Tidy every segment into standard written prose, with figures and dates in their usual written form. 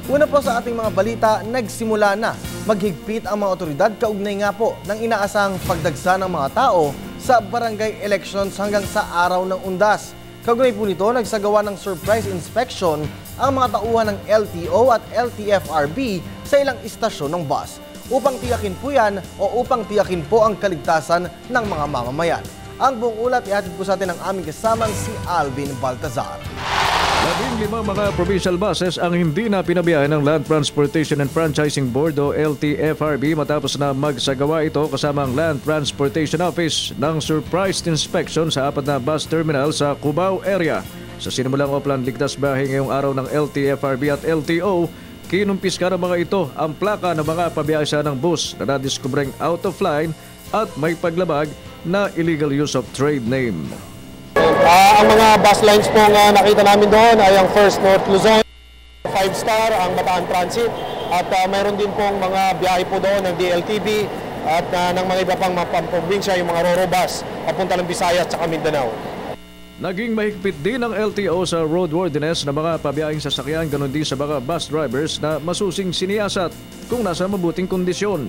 Una po sa ating mga balita, nagsimula na maghigpit ang mga otoridad kaugnay nga po ng inaasahang pagdagsa ng mga tao sa barangay elections hanggang sa araw ng undas. Kaugnay po nito, nagsagawa ng surprise inspection ang mga tauhan ng LTO at LTFRB sa ilang istasyon ng bus. Upang tiyakin po yan o upang tiyakin po ang kaligtasan ng mga mamamayan. Ang buong ulat ihatid po sa atin ng aming kasamang si Alvin Baltazar. 15 mga provincial buses ang hindi na pinabiyahe ng Land Transportation and Franchising Board o LTFRB matapos na magsagawa ito kasama ang Land Transportation Office ng surprise inspection sa 4 na bus terminal sa Cubao area. Sa sinimulang Oplan Ligtas Biyahe ngayong araw ng LTFRB at LTO, kinumpiska ng mga ito ang plaka ng mga pabiyasa ng bus na nadiskubreng out of line at may paglabag na illegal use of trade name. Ang mga bus lines pong nakita namin doon ay ang First North Luzon, 5-star, ang Bataan Transit, at mayroon din pong mga biyahe po doon ng DLTV at ng mga iba pang probinsya, yung mga Roro bus papunta ng Visayas at Mindanao. Naging mahigpit din ang LTO sa roadworthiness ng mga pabiyahing sasakyan, ganon din sa mga bus drivers na masusing siniyasat kung nasa mabuting kondisyon.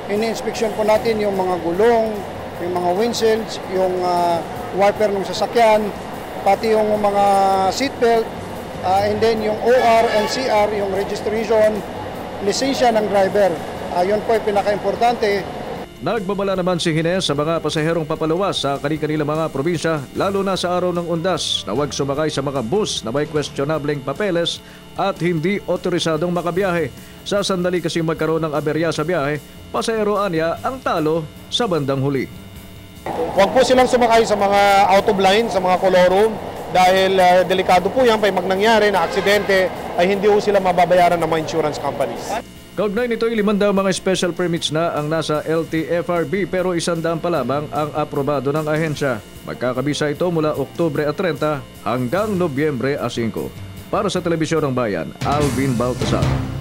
Ini-inspeksyon po natin yung mga gulong, yung mga windshields, yung wiper ng sasakyan, pati yung mga seatbelt, and then yung OR and CR, yung registration, lisensya ng driver. Yun po ay pinaka-importante. Nagbabala naman si Hines sa mga pasaherong papaluwas sa kanilang mga probinsya, lalo na sa araw ng undas, na huwag sumakay sa mga bus na may questionableng papeles at hindi otorisadong makabiyahe. Sa sandali kasi magkaroon ng aberya sa biyahe, pasahero anya ang talo sa bandang huli. Huwag po silang sumakay sa mga out of line, sa mga kolorum, dahil delikado po yan, pag nangyari na aksidente ay hindi po sila mababayaran ng mga insurance companies. Kaugnay nito, 500 mga special permits na ang nasa LTFRB pero 100 pa lamang ang aprobado ng ahensya. Magkakabisa ito mula Oktubre 30 hanggang Nobyembre 5. Para sa Telebisyon ng Bayan, Alvin Baltazar.